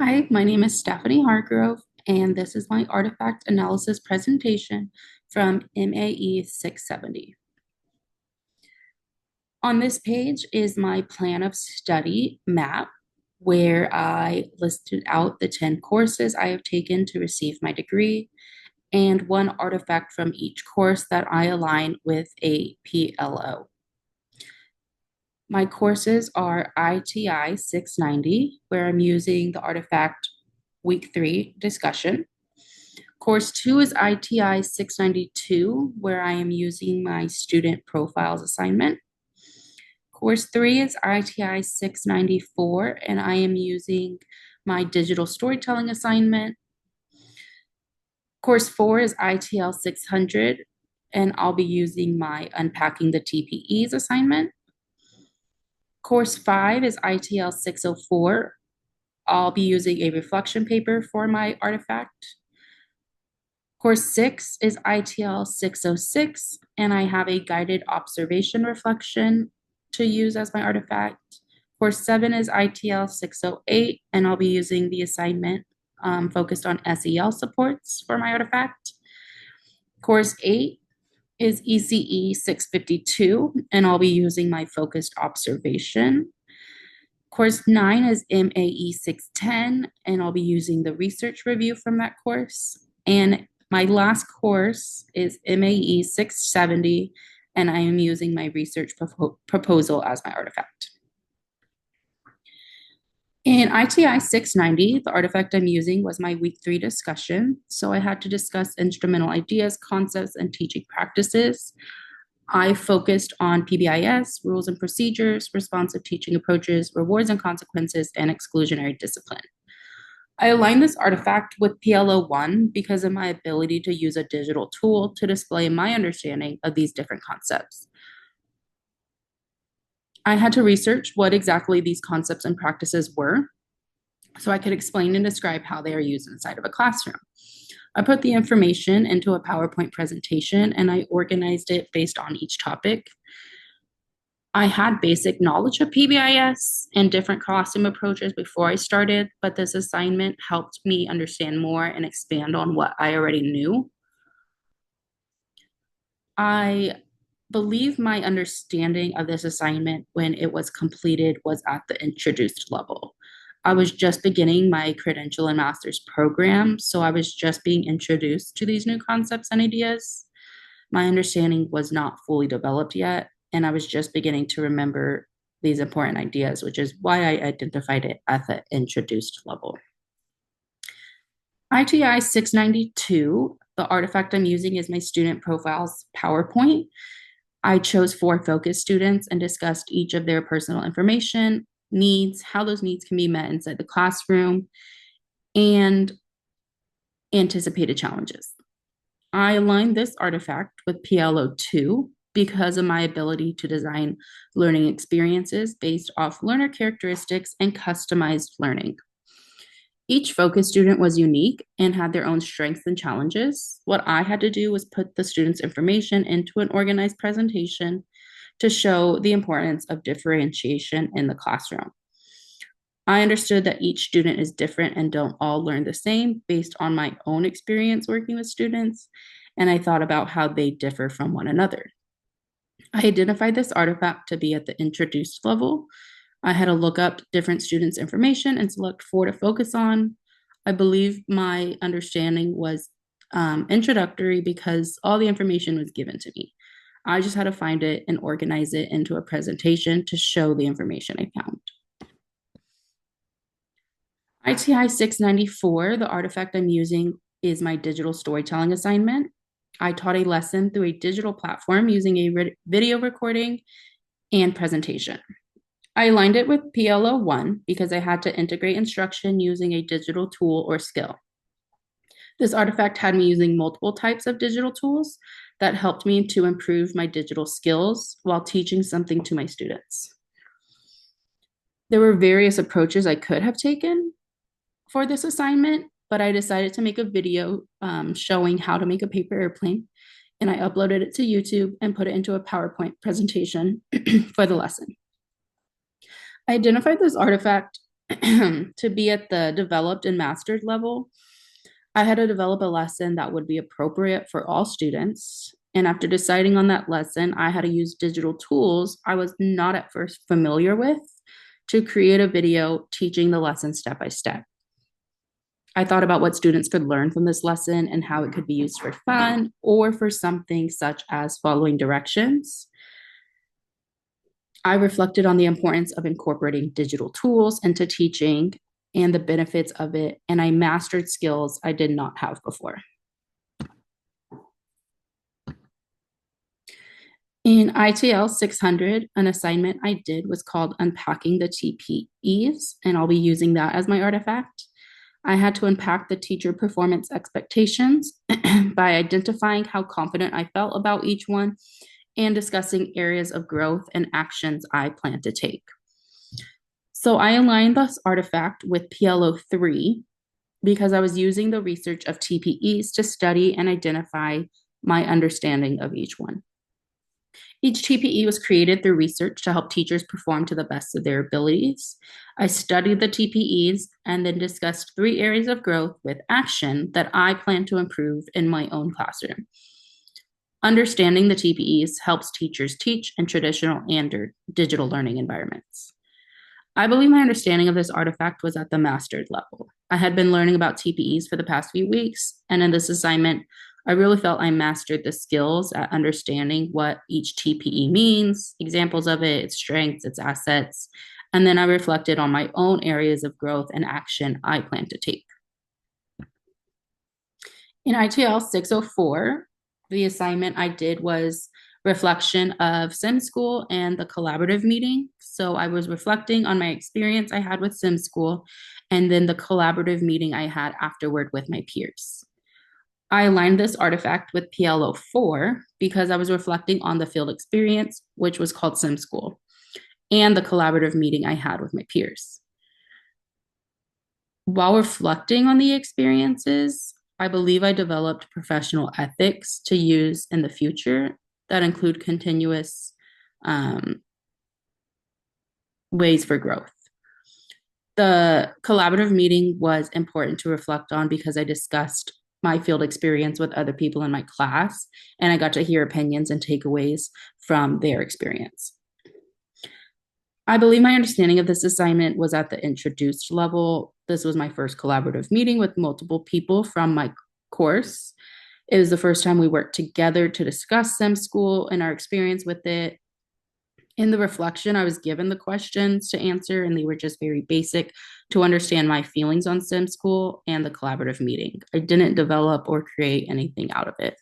Hi, my name is Stephanie Hargrove, and this is my artifact analysis presentation from MAE 670. On this page is my plan of study map where I listed out the 10 courses I have taken to receive my degree and one artifact from each course that I align with a PLO. My courses are ITI 690, where I'm using the artifact week 3 discussion. Course 2 is ITI 692, where I am using my student profiles assignment. Course 3 is ITI 694, and I am using my digital storytelling assignment. Course 4 is ITL 600, and I'll be using my Unpacking the TPEs assignment. Course 5 is ITL 604. I'll be using a reflection paper for my artifact. Course 6 is ITL 606, and I have a guided observation reflection to use as my artifact. Course 7 is ITL 608, and I'll be using the assignment focused on SEL supports for my artifact. Course 8 is ECE 652, and I'll be using my focused observation. Course 9 is MAE 610, and I'll be using the research review from that course. And my last course is MAE 670, and I am using my research proposal as my artifact. In ITI 690, the artifact I'm using was my week 3 discussion. So I had to discuss instrumental ideas, concepts, and teaching practices. I focused on PBIS, rules and procedures, responsive teaching approaches, rewards and consequences, and exclusionary discipline. I aligned this artifact with PLO1 because of my ability to use a digital tool to display my understanding of these different concepts. I had to research what exactly these concepts and practices were so I could explain and describe how they are used inside of a classroom. I put the information into a PowerPoint presentation and I organized it based on each topic. I had basic knowledge of PBIS and different classroom approaches before I started, but this assignment helped me understand more and expand on what I already knew. I believe my understanding of this assignment when it was completed was at the introduced level. I was just beginning my credential and master's program, so I was just being introduced to these new concepts and ideas. My understanding was not fully developed yet, and I was just beginning to remember these important ideas, which is why I identified it at the introduced level. ITI 692, the artifact I'm using is my student profiles PowerPoint. I chose 4 focus students and discussed each of their personal information, needs, how those needs can be met inside the classroom, and anticipated challenges. I aligned this artifact with PLO2 because of my ability to design learning experiences based off learner characteristics and customized learning. Each focus student was unique and had their own strengths and challenges. What I had to do was put the students' information into an organized presentation to show the importance of differentiation in the classroom. I understood that each student is different and don't all learn the same based on my own experience working with students, and I thought about how they differ from one another. I identified this artifact to be at the introduced level. I had to look up different students' information and select 4 to focus on. I believe my understanding was introductory because all the information was given to me. I just had to find it and organize it into a presentation to show the information I found. ITI 694, the artifact I'm using is my digital storytelling assignment. I taught a lesson through a digital platform using a video recording and presentation. I aligned it with PLO1 because I had to integrate instruction using a digital tool or skill. This artifact had me using multiple types of digital tools that helped me to improve my digital skills while teaching something to my students. There were various approaches I could have taken for this assignment, but I decided to make a video showing how to make a paper airplane, and I uploaded it to YouTube and put it into a PowerPoint presentation for the lesson. I identified this artifact To be at the developed and mastered level, I had to develop a lesson that would be appropriate for all students. And after deciding on that lesson, I had to use digital tools I was not at first familiar with to create a video teaching the lesson step by step. I thought about what students could learn from this lesson and how it could be used for fun or for something such as following directions. I reflected on the importance of incorporating digital tools into teaching and the benefits of it, and I mastered skills I did not have before. In ITL 600, an assignment I did was called Unpacking the TPEs, and I'll be using that as my artifact. I had to unpack the teacher performance expectations by identifying how confident I felt about each one and discussing areas of growth and actions I plan to take. So I aligned this artifact with PLO 3 because I was using the research of TPEs to study and identify my understanding of each one. Each TPE was created through research to help teachers perform to the best of their abilities. I studied the TPEs and then discussed 3 areas of growth with action that I plan to improve in my own classroom. Understanding the TPEs helps teachers teach in traditional and digital learning environments. I believe my understanding of this artifact was at the mastered level. I had been learning about TPEs for the past few weeks, and in this assignment, I really felt I mastered the skills at understanding what each TPE means, examples of it, its strengths, its assets, and then I reflected on my own areas of growth and action I plan to take. In ITL 604, the assignment I did was reflection of sim school and the collaborative meeting. So I was reflecting on my experience I had with sim school and then the collaborative meeting I had afterward with my peers. I aligned this artifact with PLO 4 because I was reflecting on the field experience, which was called sim school, and the collaborative meeting I had with my peers. While reflecting on the experiences, I believe I developed professional ethics to use in the future that include continuous ways for growth. The collaborative meeting was important to reflect on because I discussed my field experience with other people in my class, and I got to hear opinions and takeaways from their experience. I believe my understanding of this assignment was at the introduced level. This was my first collaborative meeting with multiple people from my course. It was the first time we worked together to discuss STEM school and our experience with it. In the reflection, I was given the questions to answer, and they were just very basic to understand my feelings on STEM school and the collaborative meeting. I didn't develop or create anything out of it.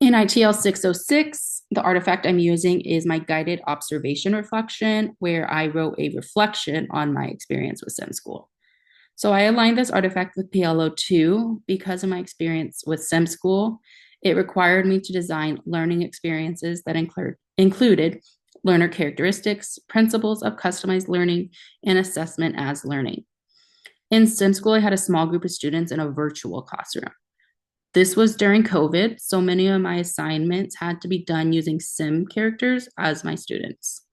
In ITL 606, the artifact I'm using is my guided observation reflection, where I wrote a reflection on my experience with STEM school. So I aligned this artifact with PLO 2 because of my experience with STEM school. It required me to design learning experiences that included learner characteristics, principles of customized learning, and assessment as learning. In STEM school, I had a small group of students in a virtual classroom. This was during COVID, so many of my assignments had to be done using sim characters as my students.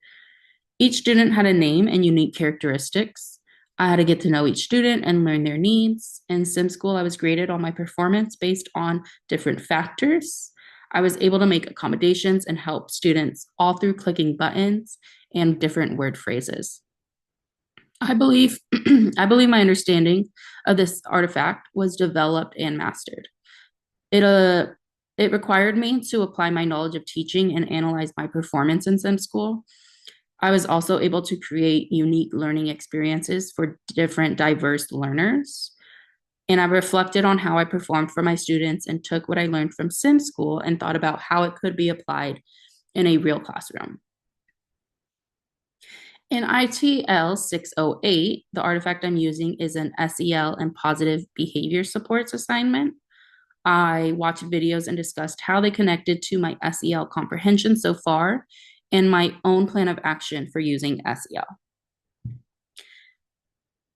Each student had a name and unique characteristics. I had to get to know each student and learn their needs. In sim school, I was graded on my performance based on different factors. I was able to make accommodations and help students all through clicking buttons and different word phrases. I believe my understanding of this artifact was developed and mastered. It required me to apply my knowledge of teaching and analyze my performance in sim school. I was also able to create unique learning experiences for different diverse learners. And I reflected on how I performed for my students and took what I learned from sim school and thought about how it could be applied in a real classroom. In ITL 608, the artifact I'm using is an SEL and positive behavior supports assignment. I watched videos and discussed how they connected to my SEL comprehension so far and my own plan of action for using SEL.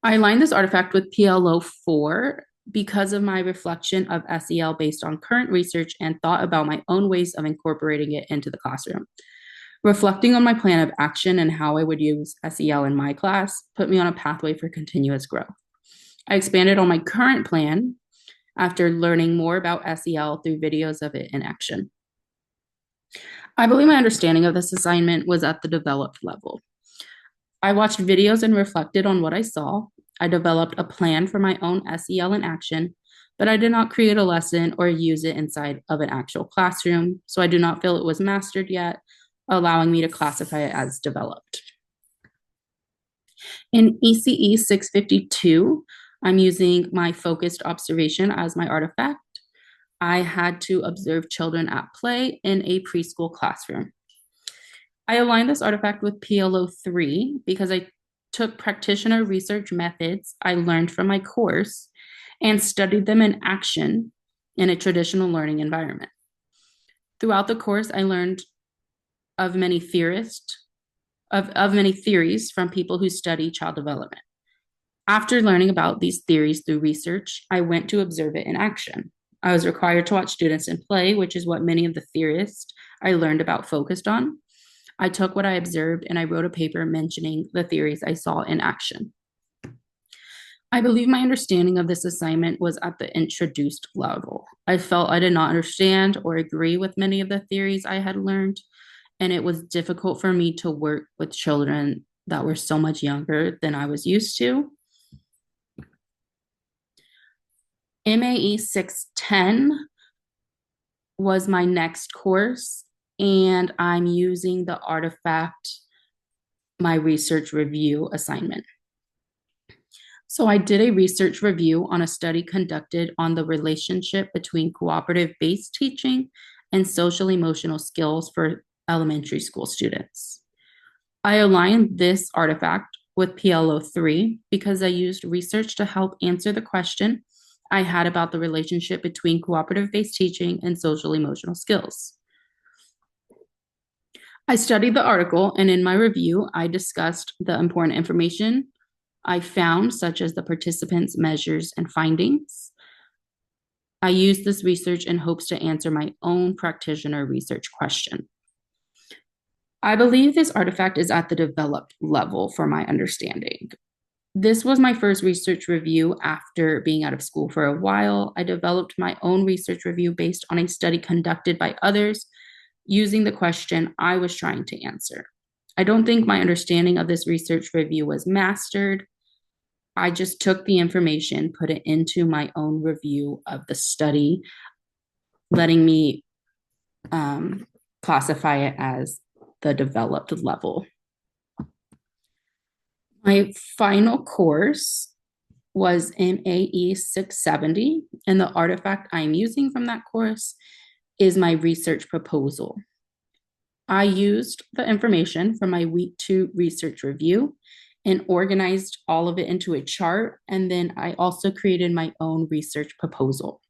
I aligned this artifact with PLO 4 because of my reflection of SEL based on current research and thought about my own ways of incorporating it into the classroom. Reflecting on my plan of action and how I would use SEL in my class put me on a pathway for continuous growth. I expanded on my current plan after learning more about SEL through videos of it in action. I believe my understanding of this assignment was at the developed level. I watched videos and reflected on what I saw. I developed a plan for my own SEL in action, but I did not create a lesson or use it inside of an actual classroom, so I do not feel it was mastered yet, allowing me to classify it as developed. In ECE 652, I'm using my focused observation as my artifact. I had to observe children at play in a preschool classroom. I aligned this artifact with PLO 3 because I took practitioner research methods I learned from my course and studied them in action in a traditional learning environment. Throughout the course, I learned of many theories from people who study child development. After learning about these theories through research, I went to observe it in action. I was required to watch students in play, which is what many of the theorists I learned about focused on. I took what I observed and I wrote a paper mentioning the theories I saw in action. I believe my understanding of this assignment was at the introduced level. I felt I did not understand or agree with many of the theories I had learned, and it was difficult for me to work with children that were so much younger than I was used to. MAE 610 was my next course, and I'm using the artifact, my research review assignment. So I did a research review on a study conducted on the relationship between cooperative-based teaching and social-emotional skills for elementary school students. I aligned this artifact with PLO 3 because I used research to help answer the question I had about the relationship between cooperative-based teaching and social-emotional skills. I studied the article, and in my review, I discussed the important information I found, such as the participants' measures and findings. I used this research in hopes to answer my own practitioner research question. I believe this artifact is at the developed level for my understanding. This was my first research review after being out of school for a while. I developed my own research review based on a study conducted by others using the question I was trying to answer. I don't think my understanding of this research review was mastered. I just took the information, put it into my own review of the study, letting me classify it as the developed level. My final course was MAE 670, and the artifact I'm using from that course is my research proposal. I used the information from my week 2 research review and organized all of it into a chart, and then I also created my own research proposal.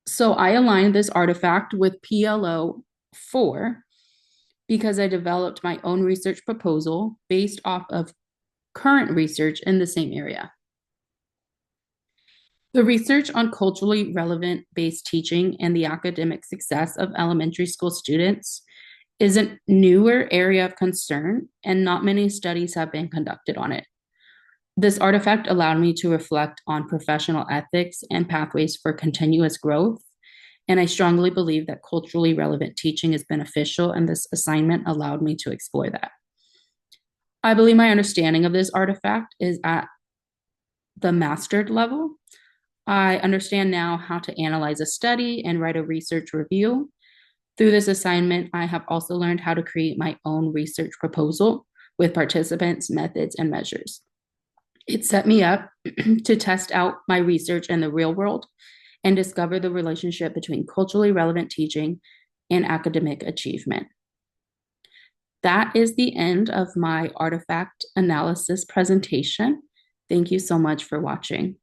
So I aligned this artifact with PLO 4 because I developed my own research proposal based off of current research in the same area. The research on culturally relevant based teaching and the academic success of elementary school students is a newer area of concern, and not many studies have been conducted on it. This artifact allowed me to reflect on professional ethics and pathways for continuous growth, and I strongly believe that culturally relevant teaching is beneficial, and this assignment allowed me to explore that. I believe my understanding of this artifact is at the mastered level. I understand now how to analyze a study and write a research review. Through this assignment, I have also learned how to create my own research proposal with participants, methods, and measures. It set me up to test out my research in the real world and discover the relationship between culturally relevant teaching and academic achievement. That is the end of my artifact analysis presentation. Thank you so much for watching.